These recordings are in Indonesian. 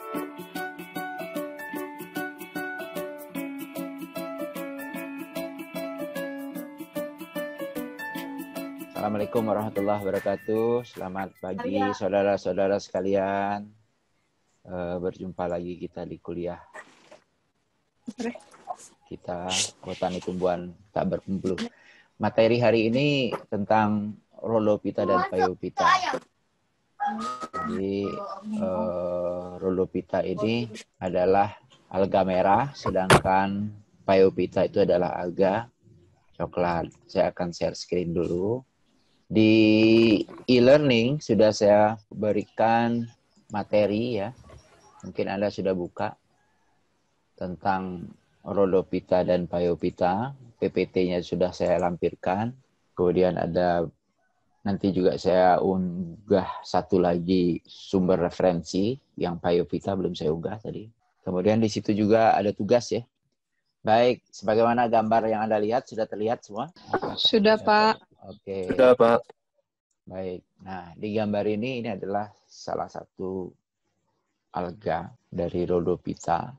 Assalamualaikum warahmatullahi wabarakatuh. Selamat pagi saudara-saudara sekalian. Berjumpa lagi kita di kuliah kita Botani Tumbuhan Tak Berpembuluh. Materi hari ini tentang Rhodophyta dan Phaeophyta. Jadi Rhodophyta ini adalah alga merah, sedangkan Phaeophyta itu adalah alga coklat. Saya akan share screen dulu. Di e-learning sudah saya berikan materi ya. Mungkin Anda sudah buka tentang Rhodophyta dan Phaeophyta. PPT-nya sudah saya lampirkan. Kemudian ada nanti juga saya unggah satu lagi sumber referensi yang Phaeophyta belum saya unggah tadi. Kemudian di situ juga ada tugas ya. Baik, sebagaimana gambar yang Anda lihat sudah terlihat semua? Sudah, Pak. Oke. Sudah, Pak. Baik. Nah, di gambar ini adalah salah satu alga dari Rhodophyta.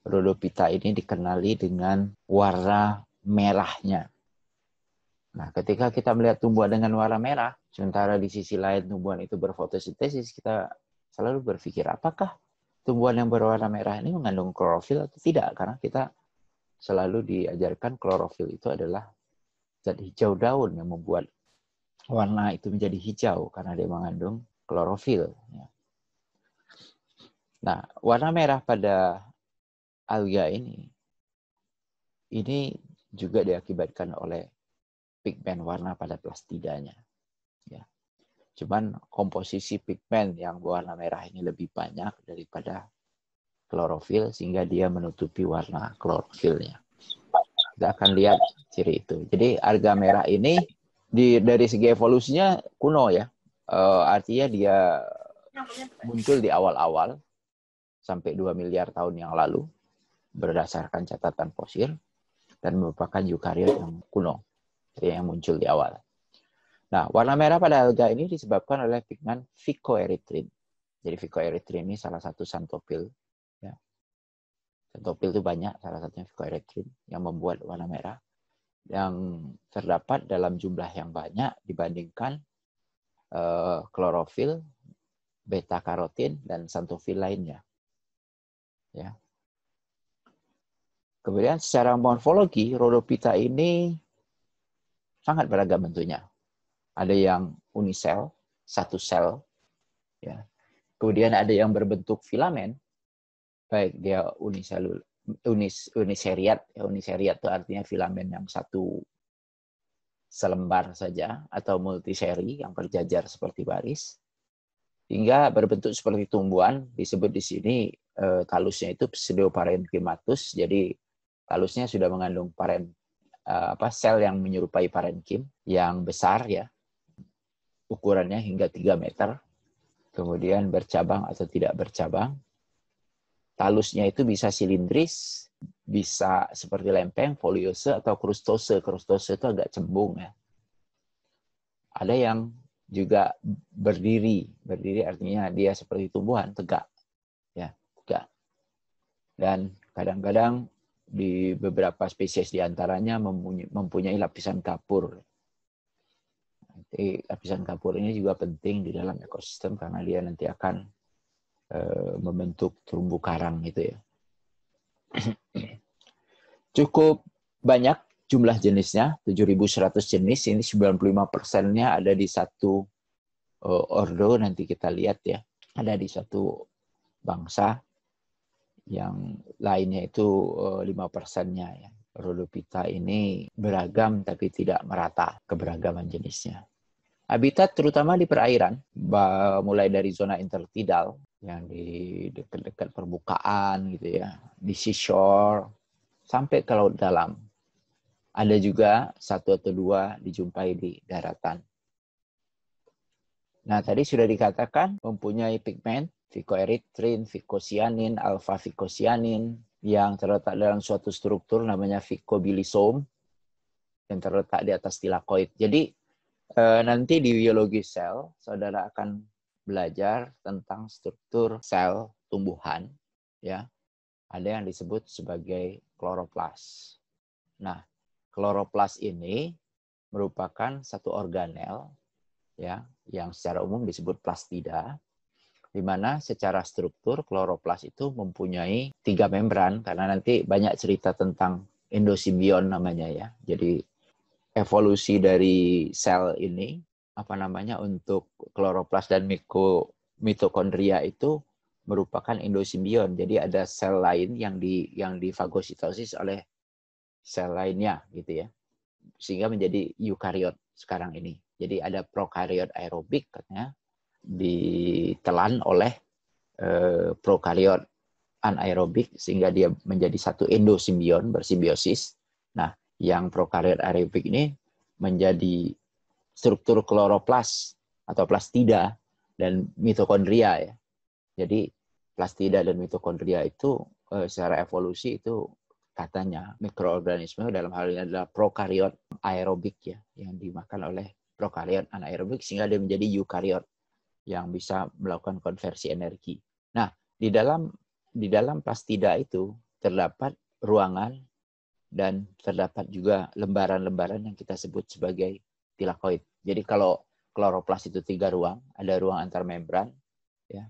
Rhodophyta ini dikenali dengan warna merahnya. Nah, ketika kita melihat tumbuhan dengan warna merah, sementara di sisi lain tumbuhan itu berfotosintesis, kita selalu berpikir, apakah tumbuhan yang berwarna merah ini mengandung klorofil atau tidak? Karena kita selalu diajarkan klorofil itu adalah zat hijau daun yang membuat warna itu menjadi hijau karena dia mengandung klorofil. Nah, warna merah pada alga ini juga diakibatkan oleh pigmen warna pada plastidanya. Ya. Cuman komposisi pigmen yang berwarna merah ini lebih banyak daripada klorofil sehingga dia menutupi warna klorofilnya. Kita akan lihat ciri itu. Jadi alga merah ini dari segi evolusinya kuno ya. Artinya dia muncul di awal-awal sampai 2 miliar tahun yang lalu berdasarkan catatan fosil dan merupakan eukariot yang kuno, yang muncul di awal. Nah, warna merah pada alga ini disebabkan oleh pigmen phycoerythrin. Jadi phycoerythrin ini salah satu xanthophyll. Ya. Xanthophyll itu banyak, salah satunya phycoerythrin yang membuat warna merah yang terdapat dalam jumlah yang banyak dibandingkan klorofil, beta karotin, dan xanthophyll lainnya. Ya. Kemudian secara morfologi, Rhodophyta ini sangat beragam bentuknya. Ada yang unisel, satu sel. Ya. Kemudian ada yang berbentuk filamen, baik dia uniseriat. Ya, uniseriat itu artinya filamen yang satu selembar saja, atau multiseri yang berjajar seperti baris. Hingga berbentuk seperti tumbuhan, disebut di sini talusnya itu pseudoparenchymatus. Jadi talusnya sudah mengandung sel yang menyerupai parenkim yang besar ya. Ukurannya hingga 3 meter. Kemudian bercabang atau tidak bercabang. Talusnya itu bisa silindris, bisa seperti lempeng, foliose atau krustose. Krustose itu agak cembung ya. Ada yang juga berdiri. Berdiri artinya dia seperti tumbuhan, tegak. Ya, tegak. Dan kadang-kadang di beberapa spesies diantaranya mempunyai lapisan kapur. Jadi, lapisan kapur ini juga penting di dalam ekosistem karena dia nanti akan membentuk terumbu karang gitu ya. Cukup banyak jumlah jenisnya, 7.100 jenis. Ini 95%-nya ada di satu ordo, nanti kita lihat ya. Ada di satu bangsa. Yang lainnya itu 5%-nya ya. Rhodophyta ini beragam tapi tidak merata keberagaman jenisnya. Habitat terutama di perairan, mulai dari zona intertidal yang di dekat-dekat permukaan gitu ya, di seashore sampai ke laut dalam. Ada juga 1 atau 2 dijumpai di daratan. Nah, tadi sudah dikatakan mempunyai pigmen phycoerythrin, phycocyanin, alpha-phycocyanin yang terletak dalam suatu struktur namanya phycobilisom yang terletak di atas tilakoid. Jadi nanti di biologi sel, saudara akan belajar tentang struktur sel tumbuhan, ya, ada yang disebut sebagai kloroplas. Nah, kloroplas ini merupakan satu organel, ya, yang secara umum disebut plastida, di mana secara struktur kloroplas itu mempunyai 3 membran, karena nanti banyak cerita tentang endosimbion namanya ya. Jadi evolusi dari sel ini, apa namanya, untuk kloroplas dan mitokondria itu merupakan endosimbion. Jadi ada sel lain yang difagositosis oleh sel lainnya gitu ya. Sehingga menjadi eukariot sekarang ini. Jadi ada prokariot aerobik katanya ditelan oleh prokariot anaerobik sehingga dia menjadi satu endosimbion bersimbiosis. Nah, yang prokariot aerobik ini menjadi struktur kloroplas atau plastida dan mitokondria ya. Jadi plastida dan mitokondria itu secara evolusi itu katanya mikroorganisme dalam hal ini adalah prokariot aerobik ya, yang dimakan oleh prokariot anaerobik sehingga dia menjadi eukariot yang bisa melakukan konversi energi. Nah, di dalam plastida itu terdapat ruangan dan terdapat juga lembaran-lembaran yang kita sebut sebagai tilakoid. Jadi kalau kloroplas itu 3 ruang, ada ruang antar membran, ya,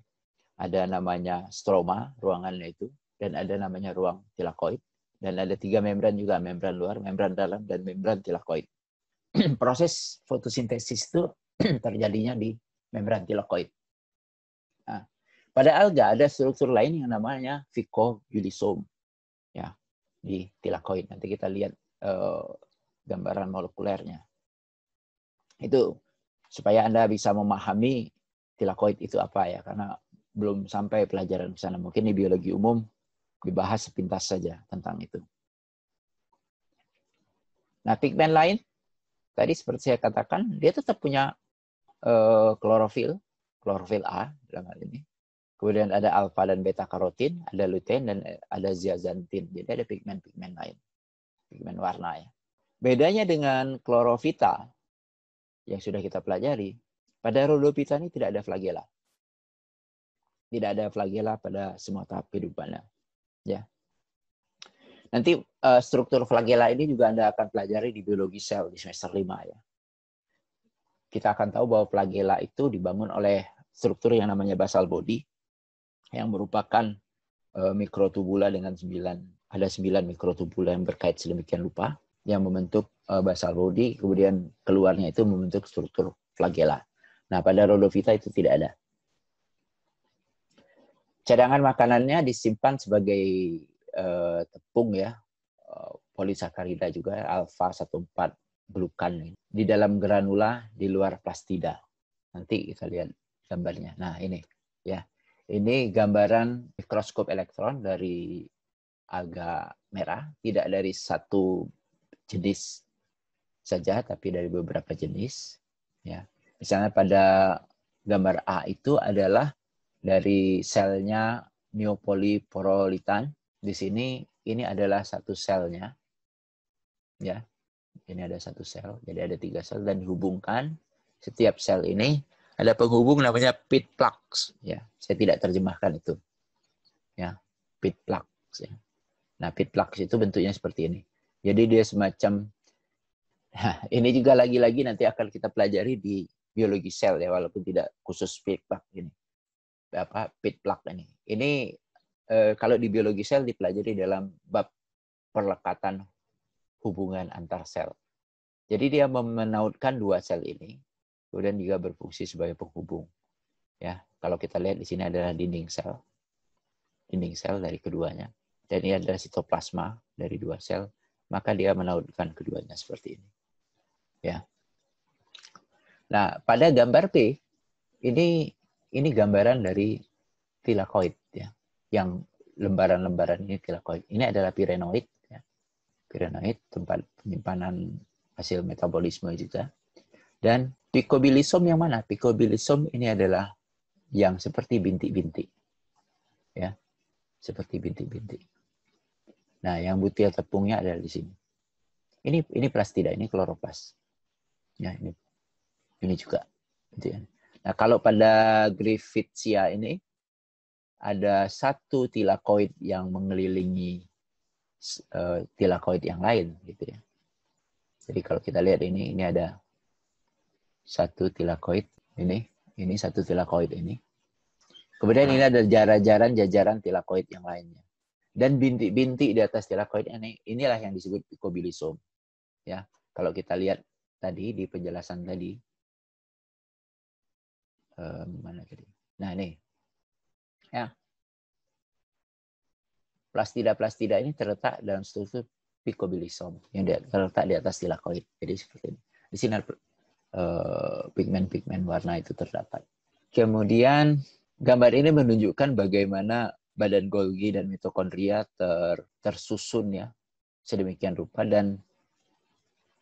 ada namanya stroma ruangannya itu, dan ada namanya ruang tilakoid, dan ada 3 membran juga, membran luar, membran dalam, dan membran tilakoid. Proses fotosintesis itu terjadinya di membran tilakoid. Nah, pada alga ada struktur lain yang namanya phycobilisome ya, di tilakoid. Nanti kita lihat gambaran molekulernya. Itu supaya Anda bisa memahami tilakoid itu apa ya, karena belum sampai pelajaran ke sana. Mungkin di biologi umum dibahas sepintas saja tentang itu. Nah, pigmen lain tadi seperti saya katakan, dia tetap punya klorofil A dalam hal ini. Kemudian ada alfa dan beta karotin, ada lutein dan ada zeaxanthin. Jadi ada pigmen-pigmen lain, pigmen warna ya. Bedanya dengan klorofita yang sudah kita pelajari, pada rhodophyta ini tidak ada flagela. Tidak ada flagela pada semua tahap kehidupannya. Ya. Nanti struktur flagela ini juga Anda akan pelajari di biologi sel di semester 5 ya. Kita akan tahu bahwa flagela itu dibangun oleh struktur yang namanya basal body, yang merupakan mikrotubula dengan 9 mikrotubula yang berkait sedemikian rupa yang membentuk basal body, kemudian keluarnya itu membentuk struktur flagela. Nah, pada rhodophyta itu tidak ada. Cadangan makanannya disimpan sebagai tepung ya, polisakarida juga, alfa 14 glukan di dalam granula di luar plastida. Nanti kita lihat gambarnya. Nah, ini ya. Ini gambaran mikroskop elektron dari alga merah, tidak dari satu jenis saja tapi dari beberapa jenis ya. Misalnya pada gambar A itu adalah dari selnya neopoliporolitan. Di sini ini adalah satu selnya ya. Ini ada satu sel, jadi ada 3 sel dan dihubungkan. Setiap sel ini ada penghubung namanya pit plugs ya. Saya tidak terjemahkan itu. Ya, pit plugs ya. Nah, pit plugs itu bentuknya seperti ini. Jadi dia semacam ini juga lagi-lagi nanti akan kita pelajari di biologi sel ya, walaupun tidak khusus pit plug ini. Apa pit plug ini. Ini kalau di biologi sel dipelajari dalam bab perlekatan hubungan antar sel. Jadi dia menautkan 2 sel ini, kemudian juga berfungsi sebagai penghubung. Ya, kalau kita lihat di sini adalah dinding sel dari keduanya. Dan ini adalah sitoplasma dari 2 sel, maka dia menautkan keduanya seperti ini. Ya. Nah, pada gambar P ini gambaran dari tilakoid ya. Yang lembaran-lembaran ini tilakoid. Ini adalah pirenoid ya. Pirenoid tempat penyimpanan hasil metabolisme juga. Dan picobilisom yang mana? Picobilisom ini adalah yang seperti bintik-bintik. Ya. Seperti bintik-bintik. Nah, yang butir tepungnya ada di sini. Ini plastida, ini kloroplas. Ya, ini juga. Nah, kalau pada Griffithsia ini ada satu tilakoid yang mengelilingi tilakoid yang lain, gitu ya. Jadi kalau kita lihat ini ada satu tilakoid ini satu tilakoid ini. Kemudian ini ada jajaran tilakoid yang lainnya. Dan bintik-bintik di atas tilakoid inilah yang disebut picobilisom. Ya, kalau kita lihat tadi di penjelasan tadi, mana tadi? Nah ini, ya, plastida ini terletak dalam struktur picobilisom yang terletak di atas tilakoid. Jadi seperti ini. Di sini pigmen-pigmen warna itu terdapat. Kemudian gambar ini menunjukkan bagaimana badan Golgi dan mitokondria tersusun ya sedemikian rupa, dan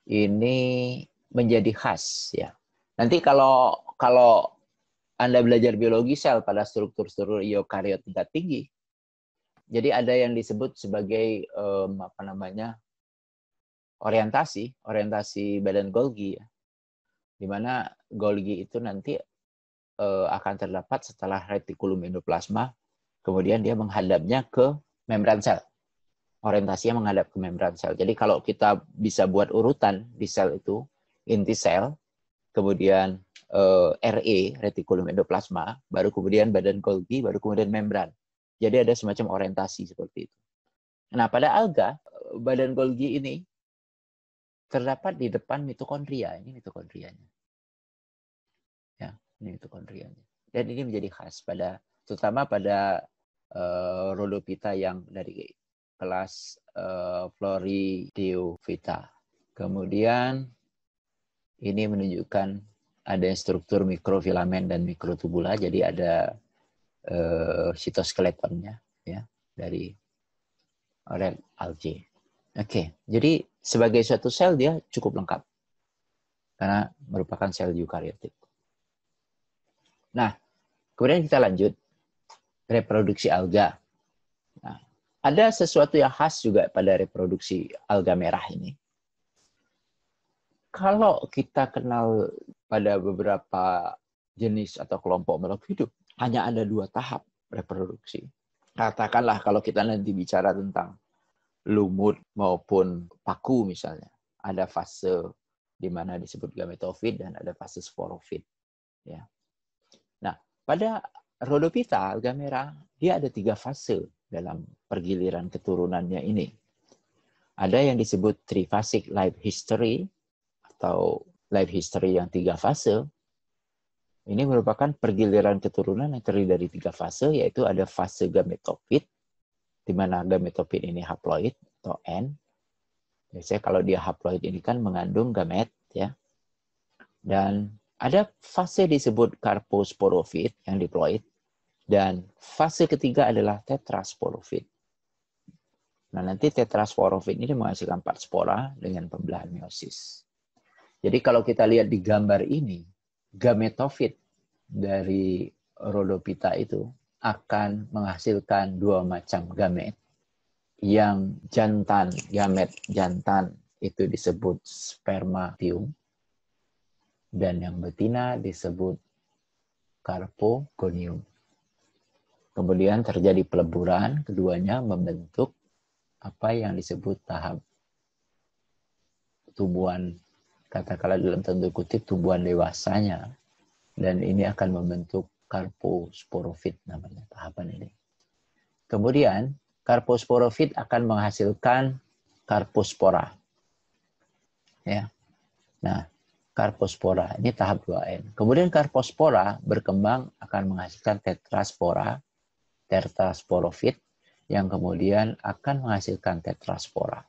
ini menjadi khas ya. Nanti kalau Anda belajar biologi sel pada struktur-struktur eukariot tingkat tinggi, jadi ada yang disebut sebagai orientasi badan Golgi ya. Di mana Golgi itu nanti akan terdapat setelah retikulum endoplasma, kemudian dia menghadapnya ke membran sel. Orientasinya menghadap ke membran sel. Jadi kalau kita bisa buat urutan di sel itu, inti sel, kemudian retikulum endoplasma, baru kemudian badan Golgi, baru kemudian membran. Jadi ada semacam orientasi seperti itu. Nah, pada alga, badan Golgi ini terdapat di depan mitokondria. Ini mitokondrianya. Ya, ini mitokondrianya. Dan ini menjadi khas terutama pada Rhodophyta yang dari kelas Florideophyta. Kemudian ini menunjukkan ada struktur mikrofilamen dan mikrotubula. Jadi ada sitoskeletonnya ya dari red algae. Oke, jadi sebagai suatu sel dia cukup lengkap karena merupakan sel eukariotik. Nah, kemudian kita lanjut reproduksi alga. Nah, ada sesuatu yang khas juga pada reproduksi alga merah ini. Kalau kita kenal pada beberapa jenis atau kelompok makhluk hidup, hanya ada 2 tahap reproduksi. Katakanlah kalau kita nanti bicara tentang lumut maupun paku misalnya, ada fase di mana disebut gametofit dan ada fase sporofit. Ya. Nah, pada Rhodophyta, alga merah, dia ada 3 fase dalam pergiliran keturunannya ini. Ada yang disebut triphasic life history, atau life history yang 3 fase. Ini merupakan pergiliran keturunan yang terdiri dari 3 fase, yaitu ada fase gametofit, di mana gametofit ini haploid atau N. Biasanya kalau dia haploid ini kan mengandung gamet, ya. Dan ada fase disebut karposporofit yang diploid, dan fase ketiga adalah tetrasporofit. Nah, nanti tetrasporofit ini menghasilkan 4 spora dengan pembelahan meiosis. Jadi kalau kita lihat di gambar ini, gametofit dari Rhodophyta itu akan menghasilkan 2 macam gamet. Yang gamet jantan itu disebut spermatium, dan yang betina disebut carpogonium. Kemudian terjadi peleburan, keduanya membentuk apa yang disebut tahap tumbuhan, katakanlah dalam tanda kutip tumbuhan dewasanya, dan ini akan membentuk karposporofit namanya tahapan ini. Kemudian karposporofit akan menghasilkan karpospora. Ya. Nah, karpospora ini tahap 2N. Kemudian karpospora berkembang akan menghasilkan tetrasporofit yang kemudian akan menghasilkan tetraspora.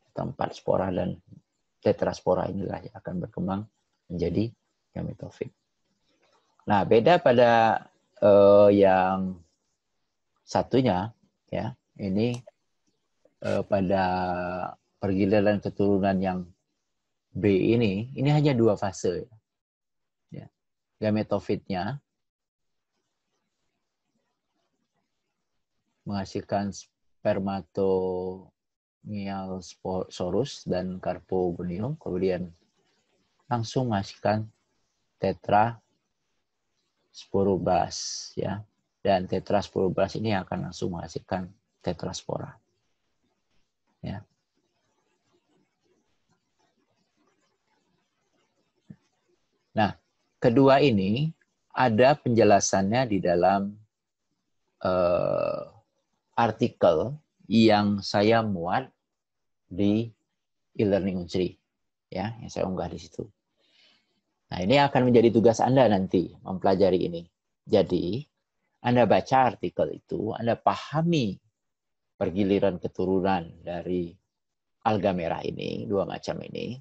Atau 4 spora, dan tetraspora inilah yang akan berkembang menjadi gametofit. Nah, beda pada yang satunya, ya, ini pada pergiliran keturunan yang B ini hanya 2 fase. Ya. Gametofitnya menghasilkan spermatomialsaurus dan carpogonium, kemudian langsung menghasilkan tetrasporoblas, ya. dan tetrasporoblast ini akan langsung menghasilkan tetraspora. Ya. Nah, kedua ini ada penjelasannya di dalam artikel yang saya muat di e-learning Unsri, ya, yang saya unggah di situ. Nah, ini akan menjadi tugas Anda nanti mempelajari ini. Jadi, Anda baca artikel itu, Anda pahami pergiliran keturunan dari alga merah ini, dua macam ini.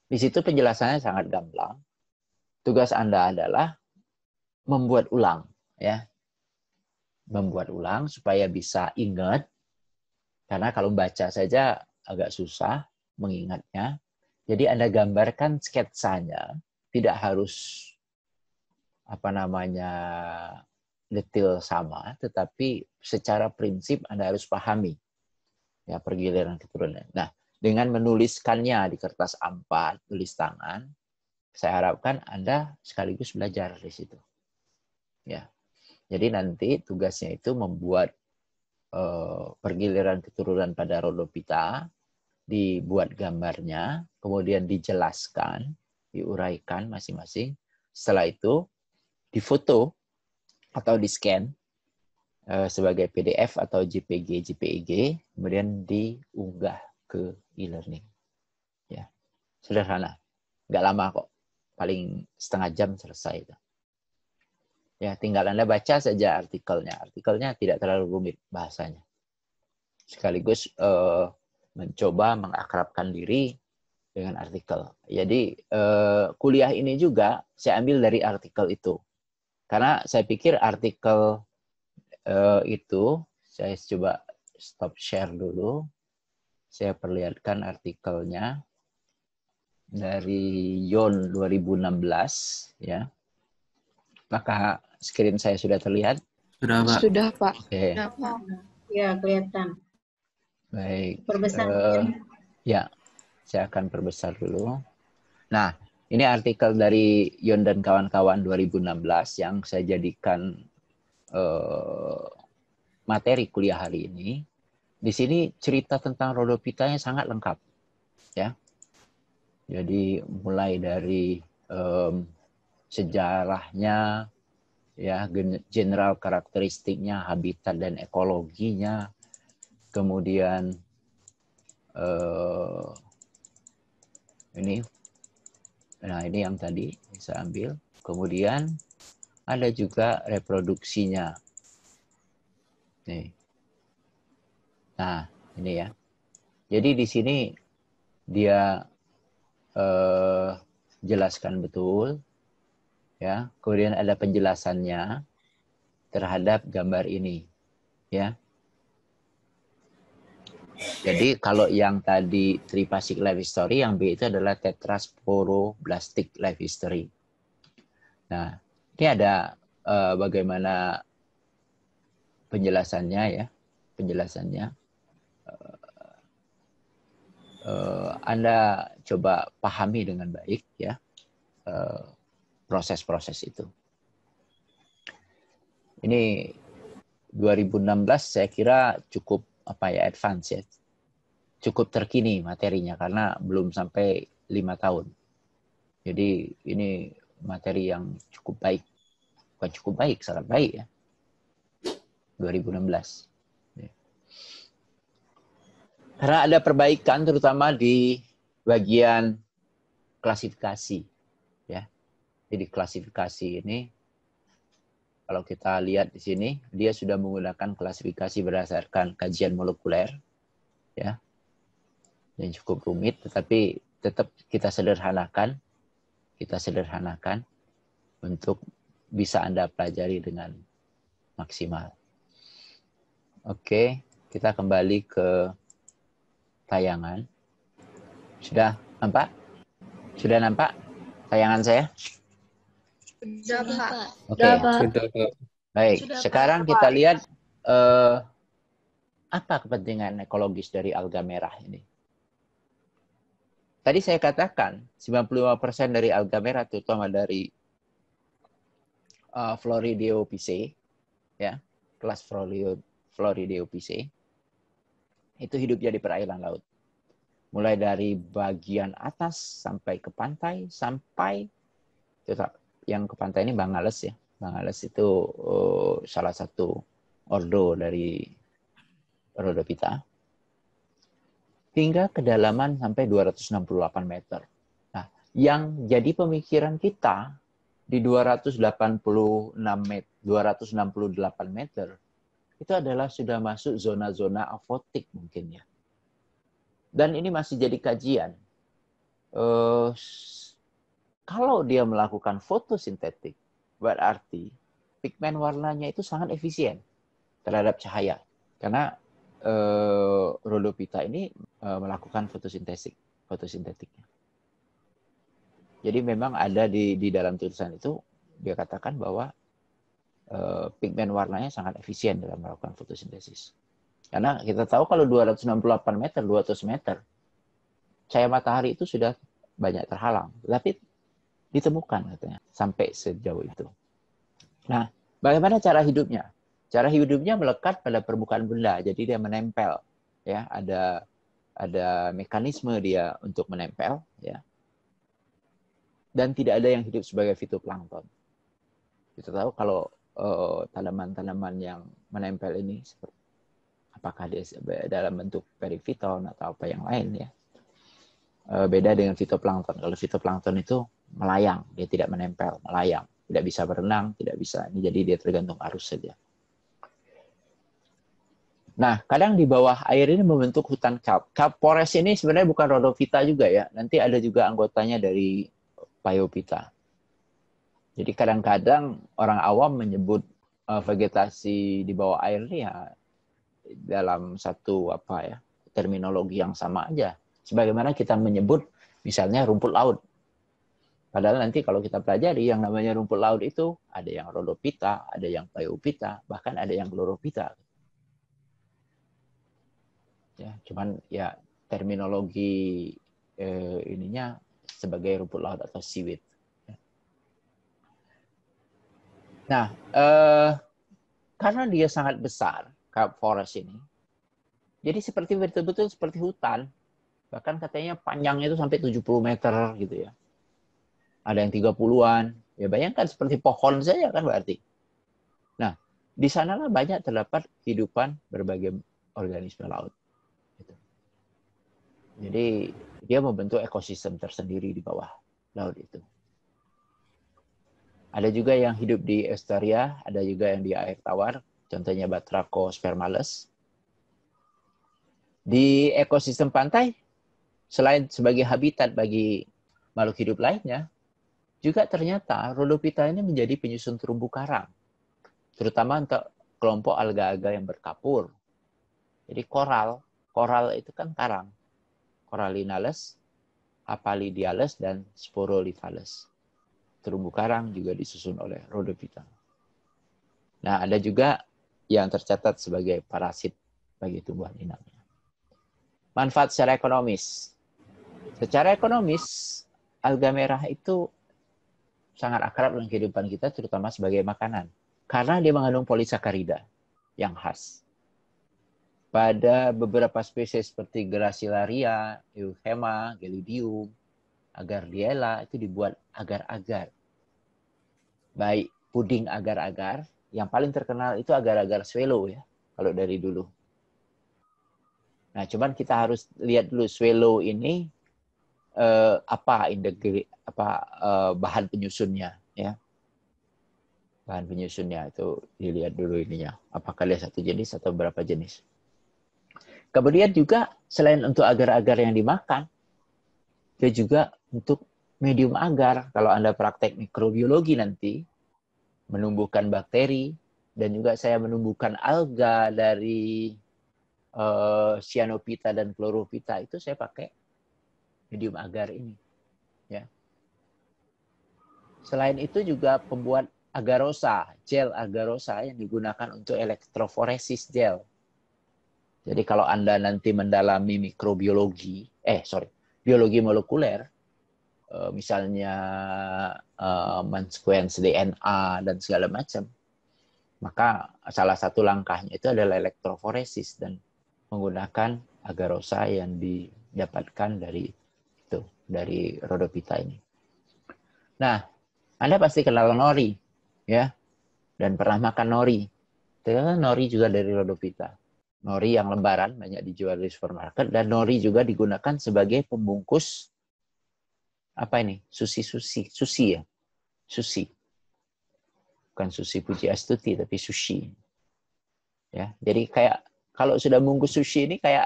Di situ penjelasannya sangat gamblang. Tugas Anda adalah membuat ulang, ya. Membuat ulang supaya bisa ingat. Karena kalau baca saja agak susah mengingatnya. Jadi Anda gambarkan sketsanya, tidak harus detail sama, tetapi secara prinsip Anda harus pahami ya pergiliran keturunan. Nah, dengan menuliskannya di kertas A4, tulis tangan, saya harapkan Anda sekaligus belajar di situ. Ya. Jadi nanti tugasnya itu membuat pergiliran keturunan pada Rhodophyta, dibuat gambarnya, kemudian dijelaskan, diuraikan masing-masing. Setelah itu difoto atau di-scan sebagai PDF atau JPG, kemudian diunggah ke e-learning. Ya, sederhana, nggak lama kok, paling setengah jam selesai itu. Ya, tinggal Anda baca saja artikelnya. Artikelnya tidak terlalu rumit bahasanya. Sekaligus mencoba mengakrabkan diri dengan artikel. Jadi kuliah ini juga saya ambil dari artikel itu. Karena saya pikir artikel itu, saya coba stop share dulu. Saya perlihatkan artikelnya dari Yon 2016 ya. Apakah screen saya sudah terlihat? Sudah, Pak. Sudah, Pak. Oke. Sudah, Pak. Ya, kelihatan. Baik. Perbesar. Ya, saya akan perbesar dulu. Nah, ini artikel dari Yon dan kawan-kawan 2016 yang saya jadikan materi kuliah hari ini. Di sini cerita tentang Rhodophyta-nya sangat lengkap, ya. Jadi mulai dari sejarahnya, ya, general karakteristiknya, habitat dan ekologinya, kemudian ini yang tadi saya ambil, kemudian ada juga reproduksinya. Nih. Nah, ini ya. Jadi di sini dia jelaskan betul, ya. Kemudian ada penjelasannya terhadap gambar ini, ya. Jadi kalau yang tadi Triphasic Life History, yang B itu adalah Tetrasporoblastic Life History. Nah, ini ada bagaimana penjelasannya ya, penjelasannya. Anda coba pahami dengan baik ya proses-proses itu. Ini 2016 saya kira cukup advance ya. Cukup terkini materinya karena belum sampai 5 tahun. Jadi ini materi yang cukup baik. Bukan cukup baik, sangat baik ya. 2016. Karena ada perbaikan terutama di bagian klasifikasi. Ya. Jadi klasifikasi ini kalau kita lihat di sini, dia sudah menggunakan klasifikasi berdasarkan kajian molekuler. Ya. Yang cukup rumit, tetapi tetap kita sederhanakan untuk bisa Anda pelajari dengan maksimal. Oke, kita kembali ke tayangan. Sudah nampak? Sudah nampak tayangan saya? Sudah, Pak. Oke. Baik, Sudah, sekarang Pak. kita lihat apa kepentingan ekologis dari alga merah ini. Tadi saya katakan 95% dari alga merah, terutama dari Florideopiceae, ya, kelas Florideopice, itu hidupnya di perairan laut. Mulai dari bagian atas sampai ke pantai, sampai yang ke pantai ini Bangales ya. Bangales itu salah satu ordo dari Rhodophyta. Hingga kedalaman sampai 268 meter. Nah, yang jadi pemikiran kita di 268 meter itu adalah sudah masuk zona-zona afotik mungkin ya. Dan ini masih jadi kajian. Kalau dia melakukan fotosintetik, berarti pigmen warnanya itu sangat efisien terhadap cahaya. Karena Rhodophyta ini melakukan fotosintetiknya. Jadi memang ada di dalam tulisan itu, dia katakan bahwa pigmen warnanya sangat efisien dalam melakukan fotosintesis. Karena kita tahu kalau 268 meter, 200 meter, cahaya matahari itu sudah banyak terhalang. Tapi ditemukan katanya, sampai sejauh itu. Nah, bagaimana cara hidupnya? Cara hidupnya melekat pada permukaan benda, jadi dia menempel. Ya, ada mekanisme dia untuk menempel. Ya. Dan tidak ada yang hidup sebagai fitoplankton. Kita tahu kalau tanaman-tanaman yang menempel ini, apakah dia dalam bentuk perifiton atau apa yang lain ya. Beda dengan fitoplankton. Kalau fitoplankton itu melayang, dia tidak menempel, melayang. Tidak bisa berenang, tidak bisa. Ini jadi dia tergantung arus saja. Nah, kadang di bawah air ini membentuk hutan kelp. Kelp forest ini sebenarnya bukan Rhodophyta juga ya. Nanti ada juga anggotanya dari Phaeophyta. Jadi kadang-kadang orang awam menyebut vegetasi di bawah air ini ya dalam satu terminologi yang sama aja. Sebagaimana kita menyebut misalnya rumput laut. Padahal nanti kalau kita pelajari yang namanya rumput laut itu ada yang Rhodophyta, ada yang Phaeophyta, bahkan ada yang Chlorophyta. Ya, cuman ya terminologi ininya sebagai rumput laut atau seaweed. Nah, karena dia sangat besar, kelp forest ini, jadi seperti betul-betul seperti hutan. Bahkan katanya panjangnya itu sampai 70 meter gitu ya. Ada yang 30-an. Ya bayangkan seperti pohon saja kan berarti. Nah, di sanalah banyak terdapat kehidupan berbagai organisme laut. Gitu. Jadi dia membentuk ekosistem tersendiri di bawah laut itu. Ada juga yang hidup di estuaria, ada juga yang di air tawar, contohnya Batracho spermales. Di ekosistem pantai, selain sebagai habitat bagi makhluk hidup lainnya, juga ternyata Rhodophyta ini menjadi penyusun terumbu karang, terutama untuk kelompok alga-alga yang berkapur. Jadi koral itu kan karang, Corallinales, Apalidiales, dan Sporolithales. Terumbu karang juga disusun oleh Rhodophyta. Nah, ada juga yang tercatat sebagai parasit bagi tumbuhan inangnya. Manfaat secara ekonomis. Secara ekonomis, alga merah itu sangat akrab dengan kehidupan kita, terutama sebagai makanan. Karena dia mengandung polisakarida yang khas. Pada beberapa spesies seperti Gracilaria, Euchema, Gelidium, Agardiella itu dibuat agar-agar. Baik puding agar-agar, yang paling terkenal itu agar-agar swallow ya, kalau dari dulu. Nah, cuman kita harus lihat dulu swallow ini bahan penyusunnya ya. Bahan penyusunnya itu dilihat dulu ininya, apakah dia satu jenis atau berapa jenis. Kemudian juga selain untuk agar-agar yang dimakan, dia juga untuk medium agar. Kalau Anda praktek mikrobiologi nanti, menumbuhkan bakteri, dan juga saya menumbuhkan alga dari Cyanophyta dan Chlorophyta, itu saya pakai medium agar ini. Ya. Selain itu juga pembuat agarosa, gel agarosa yang digunakan untuk elektroforesis gel. Jadi kalau Anda nanti mendalami mikrobiologi, biologi molekuler, misalnya men-sequence DNA dan segala macam, Maka salah satu langkahnya itu adalah elektroforesis dan menggunakan agarosa yang didapatkan dari Rhodophyta ini. Nah, Anda pasti kenal nori, ya, dan pernah makan nori. Nori juga dari Rhodophyta. Nori yang lembaran banyak dijual di supermarket, dan nori juga digunakan sebagai pembungkus apa ini? Sushi ya, sushi. Bukan sushi Pujiastuti, tapi sushi. Ya, jadi kayak kalau sudah bungkus sushi ini kayak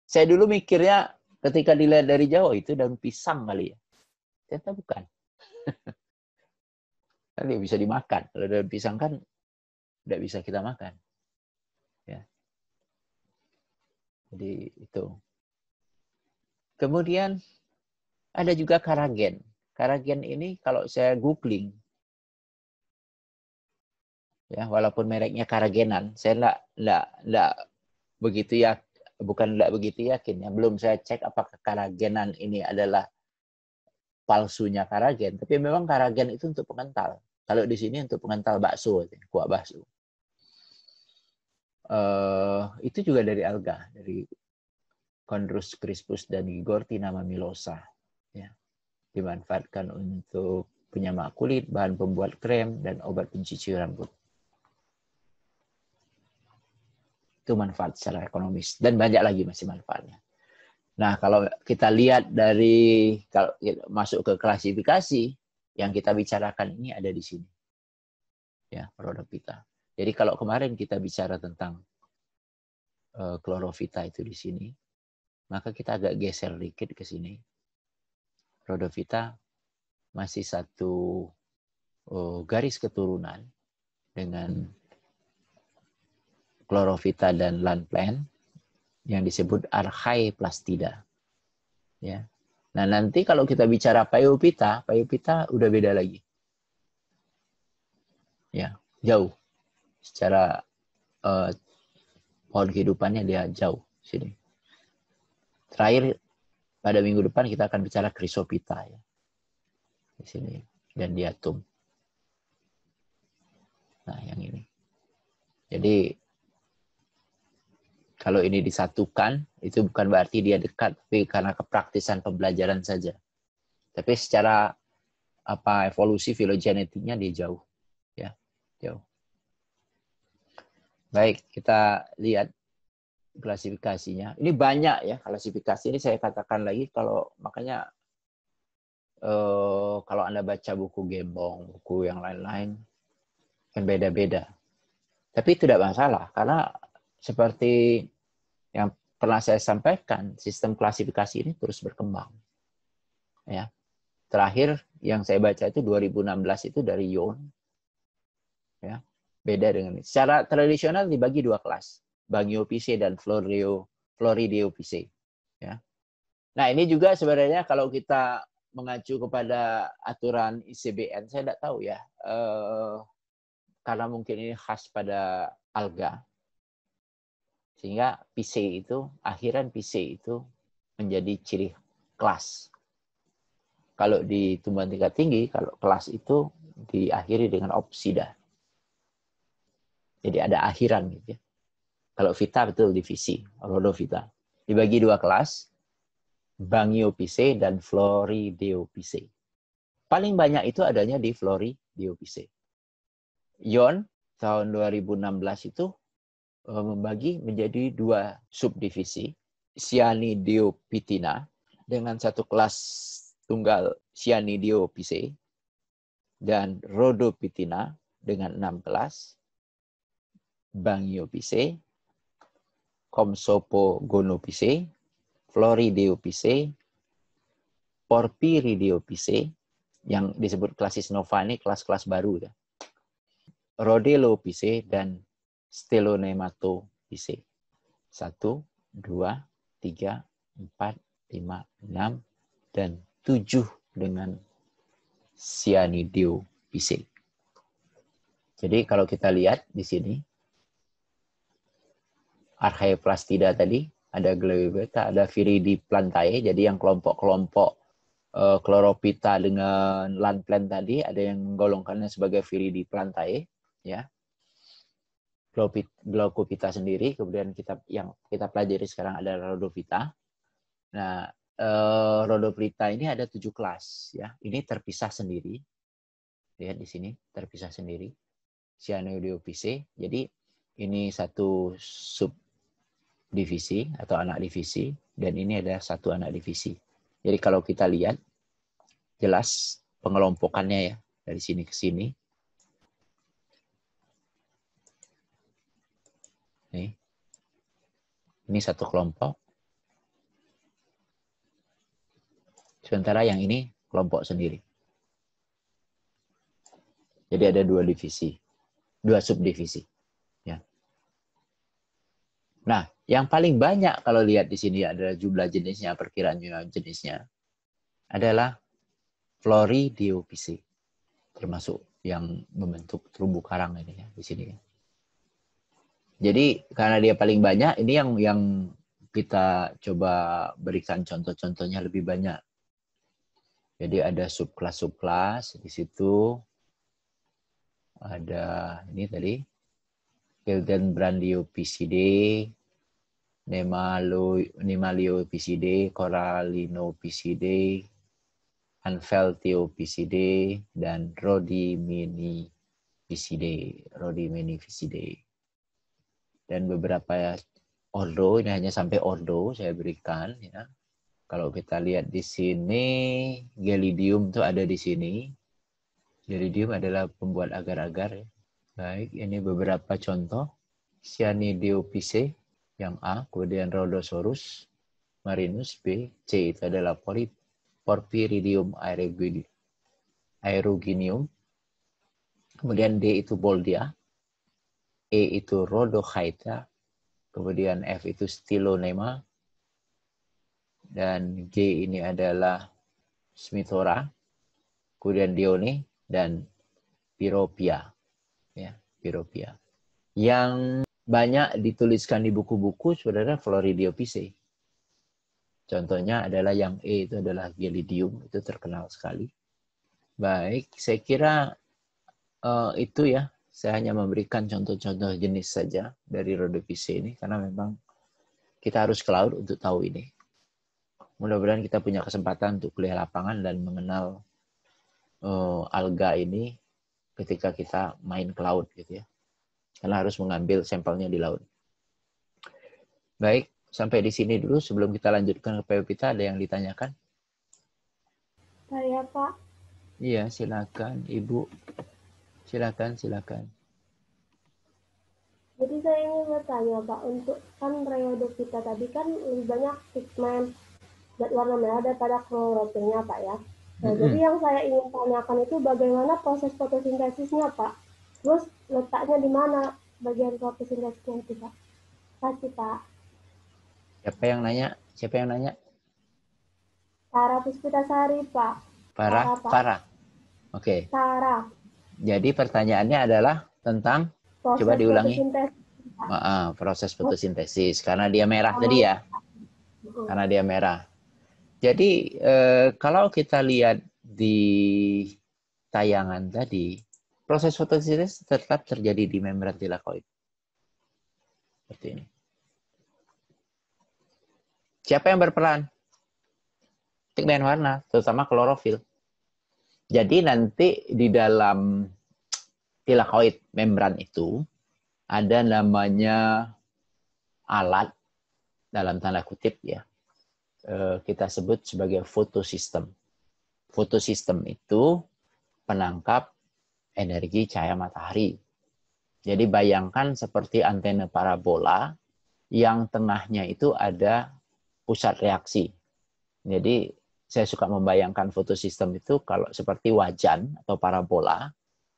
saya dulu mikirnya ketika dilihat dari jauh itu daun pisang kali ya. Ternyata bukan. Nanti bisa dimakan. Kalau daun pisang kan tidak bisa kita makan. Ya. Jadi itu. Kemudian ada juga karagen. Karagen ini kalau saya googling, ya walaupun mereknya Karagenan, saya enggak begitu ya, bukan enggak begitu yakin ya. Belum saya cek apakah Karagenan ini adalah palsunya Karagen, tapi memang Karagen itu untuk pengental. Kalau di sini untuk pengental bakso, kuah bakso. Itu juga dari alga, dari Chondrus crispus dan Gortina mammillaria. Ya. Dimanfaatkan untuk penyamak kulit, bahan pembuat krem, dan obat pencuci rambut. Itu manfaat secara ekonomis. Dan banyak lagi masih manfaatnya. Nah, kalau kita lihat dari, kalau masuk ke klasifikasi, yang kita bicarakan ini ada di sini. Ya, Rhodophyta. Jadi kalau kemarin kita bicara tentang Chlorophyta itu di sini, maka kita agak geser dikit ke sini. Rhodophyta masih satu garis keturunan dengan Chlorophyta dan land plant yang disebut Archaeplastida. Ya. Nah, nanti kalau kita bicara Phaeophyta udah beda lagi. Ya, jauh. Secara pohon kehidupannya dia jauh sini. Terakhir pada minggu depan kita akan bicara Chrysophyta ya. Di sini dan diatum. Nah, yang ini. Jadi kalau ini disatukan itu bukan berarti dia dekat, tapi karena kepraktisan pembelajaran saja. Tapi secara evolusi filogenetiknya dia jauh. Ya, jauh. Baik, kita lihat klasifikasinya. Ini banyak ya klasifikasi ini, saya katakan lagi makanya kalau Anda baca buku Gembong, buku yang lain-lain kan beda-beda. Tapi tidak masalah karena seperti yang pernah saya sampaikan, sistem klasifikasi ini terus berkembang. Ya. Terakhir yang saya baca itu 2016 itu dari Yohn. Ya. Beda dengan ini. Secara tradisional dibagi dua kelas. Bangiopice dan Florideopice. Ya. Nah, ini juga sebenarnya kalau kita mengacu kepada aturan ICBN, saya tidak tahu ya. Karena mungkin ini khas pada alga. Sehingga Pisce itu, akhiran Pisce itu menjadi ciri kelas. Kalau di tumbuhan tingkat tinggi, kalau kelas itu diakhiri dengan opsida. Jadi ada akhiran gitu ya. Kalau Vita betul divisi, Rhodophyta. Dibagi dua kelas, Bangiopice dan Florideopice. Paling banyak itu adanya di Florideopice. Yohn tahun 2016 itu membagi menjadi dua subdivisi, Cyanidiopitina dengan satu kelas tunggal Cyanidiopice dan Rhodophytina dengan 6 kelas, Bangiopice, Compsognopice, Florideopice, Porphyrideopice, yang disebut klasis nova ini kelas-kelas baru ya. Rhodeliopice dan Stelonematopice. 1, 2, 3, 4, 5, 6, dan 7 dengan Cyanidiopice. Jadi kalau kita lihat di sini, Archaeplastida tadi, ada Gleyobeta, ada Viridiplantae, jadi yang kelompok-kelompok Chlorophyta dengan land plant tadi, ada yang menggolongkannya sebagai Viridiplantae, ya. Glaucophyta sendiri, kemudian yang kita pelajari sekarang adalah Rhodophyta. Nah, Rhodophyta ini ada 7 kelas ya. Ini terpisah sendiri. Lihat di sini terpisah sendiri. Cyanidophyceae. Jadi ini satu subdivisi atau anak divisi dan ini ada satu anak divisi. Jadi kalau kita lihat jelas pengelompokannya ya dari sini ke sini. Nih. Ini satu kelompok. Sementara yang ini kelompok sendiri. Jadi ada 2 divisi, 2 subdivisi. Ya. Nah, yang paling banyak kalau lihat di sini adalah jumlah jenisnya, perkiraan jumlah jenisnya adalah Florideophyceae, termasuk yang membentuk terumbu karang ini ya di sini. Jadi karena dia paling banyak, ini yang kita coba berikan contoh-contohnya lebih banyak. Jadi ada subkelas-subkelas di situ. Ada ini tadi Hildenbrandiopiscidae, Nemaliopiscidae, Corallinophiscidae, Anfelthiophiscidae, dan Rhodymeniphisidae. Dan beberapa ordo, ini hanya sampai ordo saya berikan ya. Kalau kita lihat di sini, Gelidium itu ada di sini. Gelidium adalah pembuat agar-agar. Ya. Baik, ini beberapa contoh. Cyanidophyceae yang A, kemudian Rhodosaurus marinus B, C itu adalah Porphyridium aeruginium. Kemudian D itu Boldia, E itu Rhodochyta, kemudian F itu Stylonema, dan G ini adalah Smithora, kemudian Dione dan Pyropia. Ya, Pyropia. Yang banyak dituliskan di buku-buku saudara Florideophyceae. Contohnya adalah yang E itu adalah Gelidium, itu terkenal sekali. Baik, saya kira itu ya. Saya hanya memberikan contoh-contoh jenis saja dari Rhodophyceae ini karena memang kita harus ke laut untuk tahu ini. Mudah-mudahan kita punya kesempatan untuk kuliah lapangan dan mengenal alga ini ketika kita main ke laut gitu ya. Karena harus mengambil sampelnya di laut. Baik, sampai di sini dulu sebelum kita lanjutkan ke Pepita, ada yang ditanyakan? Saya, Pak. Iya, silakan Ibu. Silakan. Jadi saya ingin bertanya, Pak, untuk kan Rhodophyta tadi kan lebih banyak pigmen dan warna merah daripada klorofilnya, Pak ya. Nah, jadi yang saya ingin tanyakan itu bagaimana proses fotosintesisnya, Pak? Terus letaknya di mana bagian fotosintesisnya itu, Pak? Pasti, Pak. Siapa yang nanya? Sarah Puspitasari, Pak. Farah. Oke. Sarah. Jadi pertanyaannya adalah tentang Proses coba diulangi. fotosintesis, Pak. Proses fotosintesis karena dia merah tadi ya. Karena dia merah. Jadi kalau kita lihat di tayangan tadi, proses fotosintesis tetap terjadi di membran tilakoid. Seperti ini. Siapa yang berperan? Pigmen warna, terutama klorofil. Jadi nanti di dalam tilakoid membran itu ada namanya alat dalam tanda kutip ya. Kita sebut sebagai fotosistem. Fotosistem itu penangkap energi cahaya matahari. Jadi bayangkan seperti antena parabola yang tengahnya itu ada pusat reaksi. Jadi saya suka membayangkan fotosistem itu kalau seperti wajan atau parabola,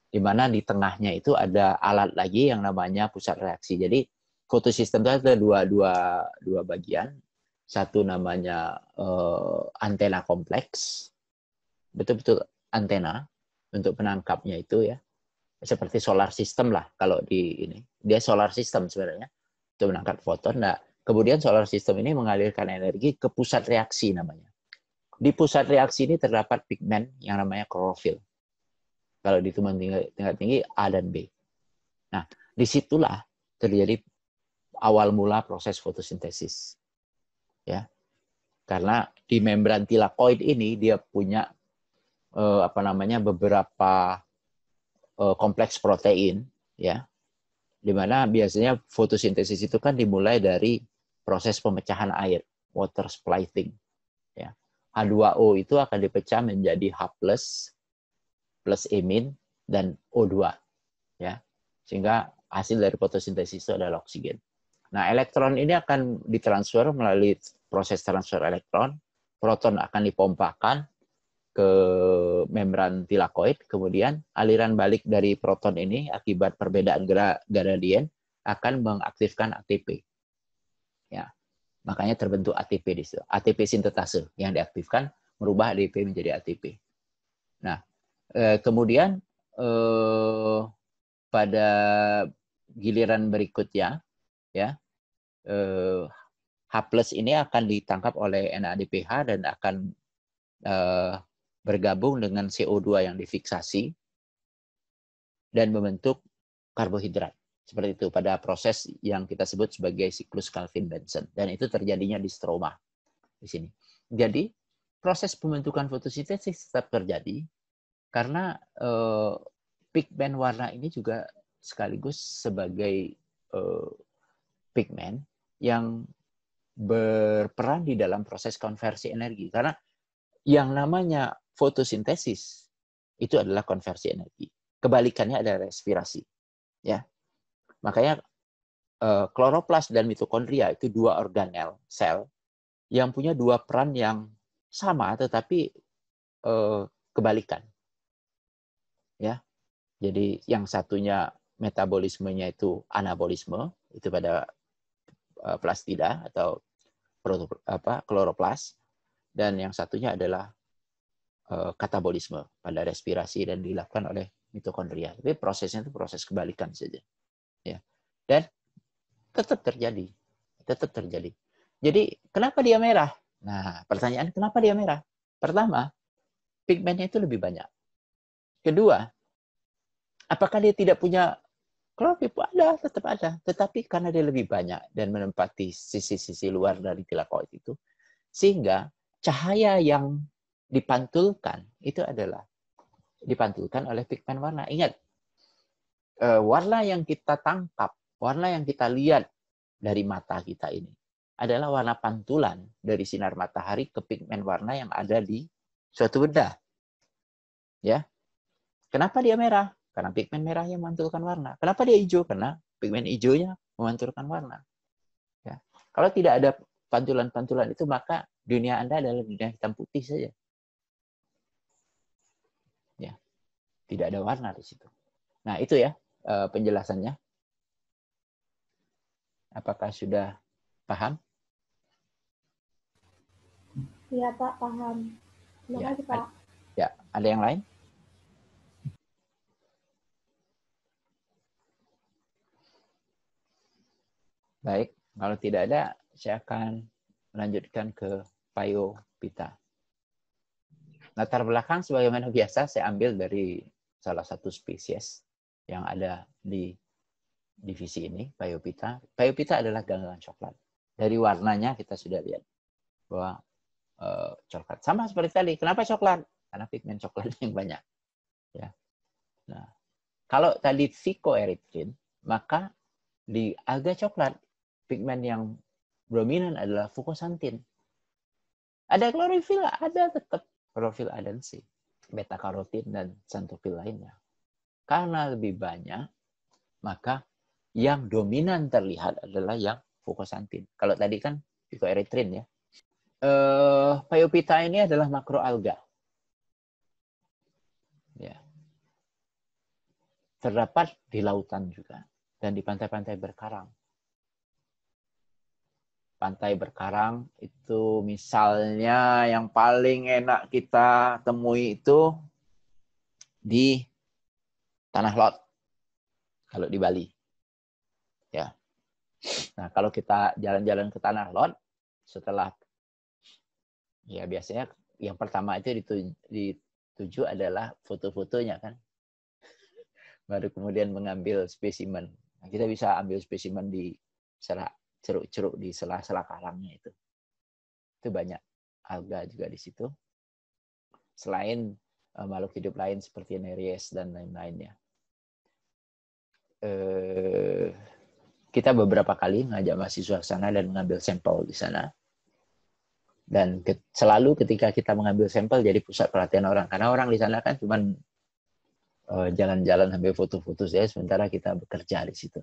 di mana di tengahnya itu ada alat lagi yang namanya pusat reaksi. Jadi fotosistem itu ada dua bagian. Satu namanya antena kompleks, betul-betul antena untuk penangkapnya itu ya, seperti solar system lah kalau di ini. Dia solar system sebenarnya untuk menangkap foton. Nah, kemudian solar system ini mengalirkan energi ke pusat reaksi namanya. Di pusat reaksi ini terdapat pigmen yang namanya klorofil. Kalau di tumbuhan tingkat tinggi A dan B. Nah, disitulah terjadi awal mula proses fotosintesis. Ya. Karena di membran tilakoid ini dia punya beberapa kompleks protein, ya, di mana biasanya fotosintesis itu kan dimulai dari proses pemecahan air, water splitting. Ya. H2O itu akan dipecah menjadi H+, plus emin, dan O2. Ya. Sehingga hasil dari fotosintesis itu adalah oksigen. Nah, elektron ini akan ditransfer melalui proses transfer elektron. Proton akan dipompakan ke membran tilakoid, kemudian aliran balik dari proton ini akibat perbedaan gradien akan mengaktifkan ATP. Ya, makanya terbentuk ATP di situ. ATP sintetase yang diaktifkan merubah ADP menjadi ATP. Nah, kemudian pada giliran berikutnya, ya, H+ ini akan ditangkap oleh NADPH dan akan bergabung dengan CO2 yang difiksasi dan membentuk karbohidrat. Seperti itu pada proses yang kita sebut sebagai siklus Calvin-Benson. Dan itu terjadinya di stroma di sini. Jadi proses pembentukan fotosintesis tetap terjadi karena pigmen warna ini juga sekaligus sebagai pigmen yang berperan di dalam proses konversi energi. Karena yang namanya fotosintesis itu adalah konversi energi. Kebalikannya adalah respirasi. Ya. Makanya kloroplas dan mitokondria itu dua organel sel yang punya dua peran yang sama tetapi kebalikan. Ya. Jadi yang satunya metabolismenya itu anabolisme, itu pada plastida atau kloroplas, dan yang satunya adalah katabolisme pada respirasi dan dilakukan oleh mitokondria. Tapi prosesnya itu proses kebalikan saja. Ya. Dan tetap terjadi. Tetap terjadi. Jadi kenapa dia merah? Nah, pertanyaan kenapa dia merah? Pertama, pigmennya itu lebih banyak. Kedua, apakah dia tidak punya klorofil? Ada, tetap ada. Tetapi karena dia lebih banyak dan menempati sisi-sisi luar dari tilakoid itu, sehingga cahaya yang dipantulkan itu adalah dipantulkan oleh pigmen warna. Ingat, warna yang kita tangkap, warna yang kita lihat dari mata kita ini adalah warna pantulan dari sinar matahari ke pigmen warna yang ada di suatu benda. Ya. Kenapa dia merah? Karena pigmen merahnya memantulkan warna. Kenapa dia hijau? Karena pigmen hijaunya memantulkan warna. Ya. Kalau tidak ada pantulan-pantulan itu, maka dunia Anda adalah dunia hitam putih saja. Ya. Tidak ada warna di situ. Nah, itu ya penjelasannya. Apakah sudah paham? Iya Pak, paham. Terima kasih Pak. Ya, ada yang lain? Baik, kalau tidak ada, saya akan melanjutkan ke Phaeophyta. Latar belakang sebagaimana biasa saya ambil dari salah satu spesies yang ada di divisi ini, Phaeophyta. Phaeophyta adalah ganggang coklat. Dari warnanya kita sudah lihat bahwa coklat. Sama seperti tadi. Kenapa coklat? Karena pigmen coklat yang banyak. Ya. Nah, kalau tadi phycoerythrin, maka di alga coklat pigmen yang dominan adalah fukosantin. Ada klorofil, ada tetap klorofil adensi, beta karotin dan xanthofil lainnya. Karena lebih banyak, maka yang dominan terlihat adalah yang fukosantin. Kalau tadi kan phycoerythrin ya. Phaeophyta ini adalah makroalga. Ya. Terdapat di lautan juga dan di pantai-pantai berkarang. Pantai berkarang itu misalnya yang paling enak kita temui itu di Tanah Lot kalau di Bali. Ya. Nah, kalau kita jalan-jalan ke Tanah Lot setelah ya biasanya yang pertama itu dituju adalah foto-fotonya kan. Baru kemudian mengambil spesimen Nah, kita bisa ambil spesimen di ceruk-ceruk di sela-sela karangnya itu. Itu banyak alga juga di situ. Selain makhluk hidup lain seperti Nereis dan lain-lainnya. Kita beberapa kali ngajak mahasiswa ke sana dan mengambil sampel di sana. Dan selalu ketika kita mengambil sampel jadi pusat perhatian orang. Karena orang di sana kan cuma jalan-jalan sambil foto-foto saja, sementara kita bekerja di situ.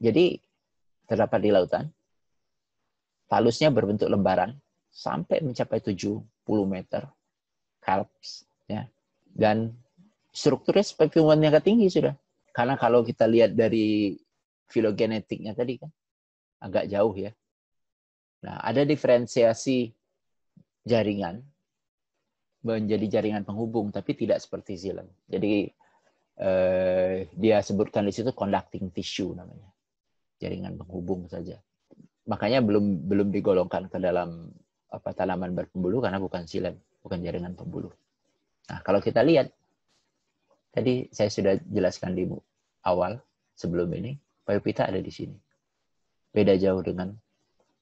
Jadi terdapat di lautan, talusnya berbentuk lembaran sampai mencapai 70 meter kalps, ya. Dan strukturnya seperti tumbuhan yang tinggi sudah. Karena kalau kita lihat dari filogenetiknya tadi kan agak jauh ya. Nah, ada diferensiasi jaringan menjadi jaringan penghubung, tapi tidak seperti xilem. Jadi dia sebutkan di situ conducting tissue namanya, jaringan penghubung saja. Makanya belum digolongkan ke dalam tanaman berpembuluh karena bukan xilem, bukan jaringan pembuluh. Nah, kalau kita lihat tadi saya sudah jelaskan di awal sebelum ini, Phaeophyta ada di sini. Beda jauh dengan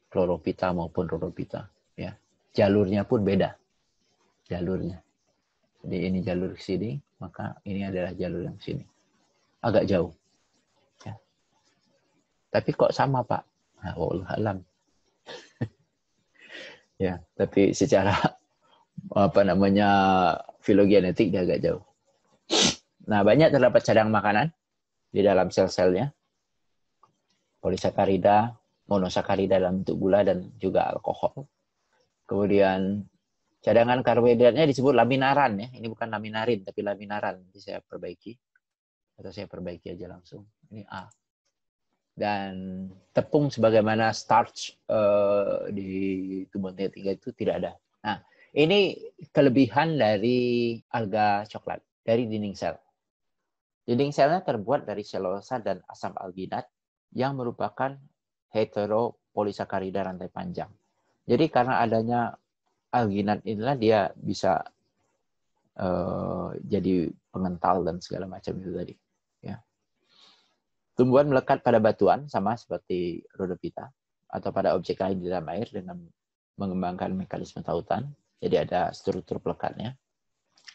Chlorophyta maupun Rhodophyta, ya. Jalurnya pun beda. Jalurnya. Jadi ini jalur ke sini, maka ini adalah jalur yang sini. Agak jauh. Ya. Tapi kok sama, Pak? Nah, wallahu alam. Ya, tapi secara filogenetik dia agak jauh. Nah, banyak terdapat cadang makanan di dalam sel-selnya. Polisakarida, monosakarida dalam bentuk gula dan juga alkohol. Kemudian cadangan karbohidratnya disebut laminaran ya. Ini bukan laminarin tapi laminaran. Nanti saya perbaiki. Atau saya perbaiki aja langsung. Ini A. Dan tepung sebagaimana starch di tumbuhan T3 itu tidak ada. Nah, ini kelebihan dari alga coklat, dari dinding sel. Dinding selnya terbuat dari selulosa dan asam alginat yang merupakan heteropolisakarida rantai panjang. Jadi karena adanya alginat inilah dia bisa jadi pengental dan segala macam itu tadi. Ya. Tumbuhan melekat pada batuan sama seperti Rhodophyta atau pada objek lain di dalam air dengan mengembangkan mekanisme tautan. Jadi ada struktur pelekatnya.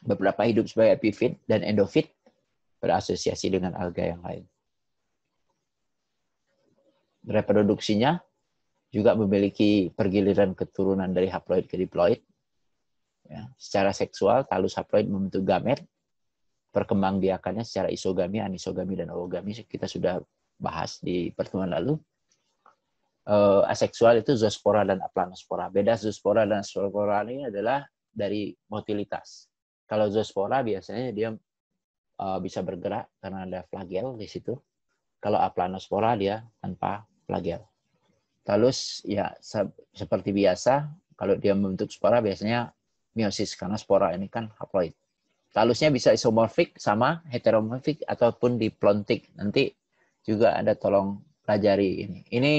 Beberapa hidup sebagai epifit dan endofit berasosiasi dengan alga yang lain. Reproduksinya juga memiliki pergiliran keturunan dari haploid ke diploid. Ya, secara seksual, talus haploid membentuk gamet. Perkembangbiakannya secara isogami, anisogami, dan oogami kita sudah bahas di pertemuan lalu. Aseksual itu zoospora dan aplanospora. Beda zoospora dan spora ini adalah dari motilitas. Kalau zoospora biasanya dia bisa bergerak karena ada flagel di situ. Kalau aplanospora dia tanpa flagel. Talus ya seperti biasa, kalau dia membentuk spora biasanya meiosis karena spora ini kan haploid. Talusnya bisa isomorfik sama heteromorfik ataupun diplontik. Nanti juga ada tolong pelajari ini. Ini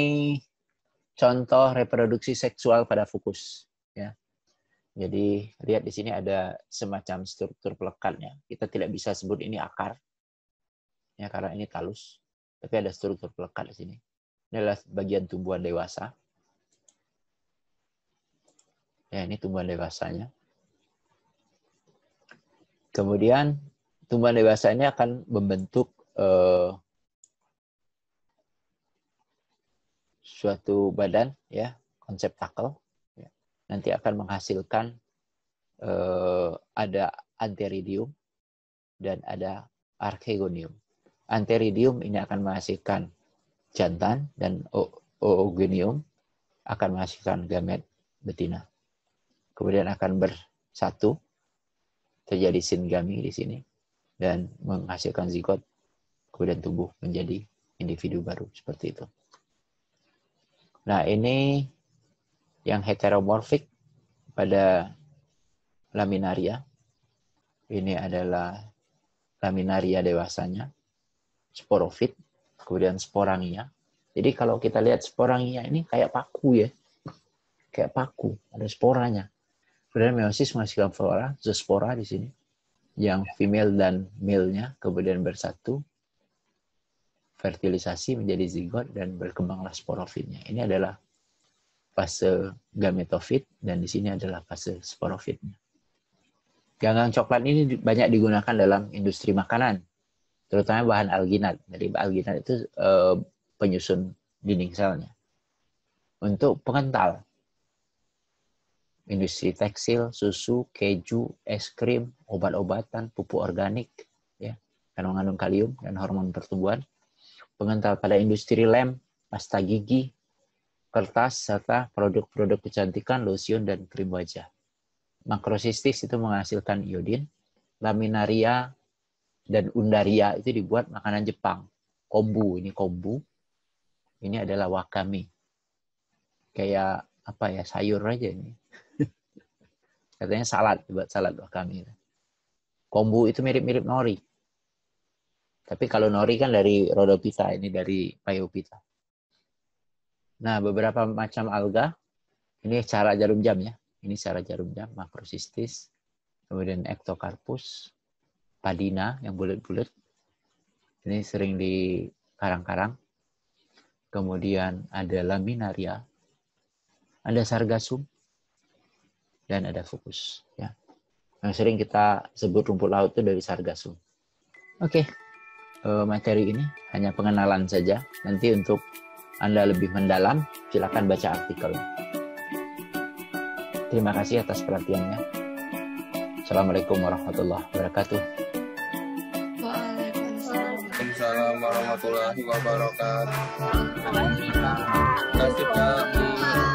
contoh reproduksi seksual pada fukus ya. Jadi lihat di sini ada semacam struktur pelekatnya. Kita tidak bisa sebut ini akar ya karena ini talus. Tapi ada struktur pelekat di sini. Ini adalah bagian tumbuhan dewasa. Ya, ini tumbuhan dewasanya. Kemudian tumbuhan dewasa ini akan membentuk suatu badan, ya, konseptakel. Ya. Nanti akan menghasilkan ada antheridium dan ada archegonium. Antheridium ini akan menghasilkan jantan dan oogonium akan menghasilkan gamet betina. Kemudian akan bersatu, terjadi singami di sini dan menghasilkan zigot, kemudian tumbuh menjadi individu baru seperti itu. Nah, ini yang heteromorfik pada laminaria. Ini adalah laminaria dewasanya, sporofit. Kemudian sporangia. Jadi kalau kita lihat sporangia ini kayak paku ya. Kayak paku, ada sporanya. Kemudian meiosis menghasilkan flora, zoospora di sini. yang female dan male-nya kemudian bersatu, fertilisasi menjadi zigot dan berkembanglah sporofitnya. Ini adalah fase gametofit dan di sini adalah fase sporofitnya. Ganggang coklat ini banyak digunakan dalam industri makanan, terutama bahan alginat. Jadi alginat itu penyusun dinding selnya. Untuk pengental, industri tekstil, susu, keju, es krim, obat-obatan, pupuk organik, ya, yang mengandung kalium dan hormon pertumbuhan. Pengental pada industri lem, pasta gigi, kertas, serta produk-produk kecantikan, lotion, dan krim wajah. Makrosistis itu menghasilkan iodin. Laminaria dan undaria itu dibuat makanan Jepang. Kombu, ini kombu. Ini adalah wakame. Kayak apa ya, sayur aja ini. Katanya salad, buat salad wakame. Kombu itu mirip-mirip nori. Tapi kalau nori kan dari Rhodophyta, ini dari Phaeophyta. Nah, beberapa macam alga, ini cara jarum jam ya. Ini cara jarum jam, makrosistis, kemudian Ectocarpus, Padina yang bulat-bulat. Ini sering di karang-karang. Kemudian ada Laminaria, ada Sargassum, dan ada Fucus. Ya. Yang sering kita sebut rumput laut itu dari Sargassum. Oke, materi ini hanya pengenalan saja. Nanti untuk Anda lebih mendalam, silakan baca artikelnya. Terima kasih atas perhatiannya. Assalamualaikum warahmatullahi wabarakatuh. Waalaikumsalam warahmatullahi wabarakatuh. Terima kasih Pak.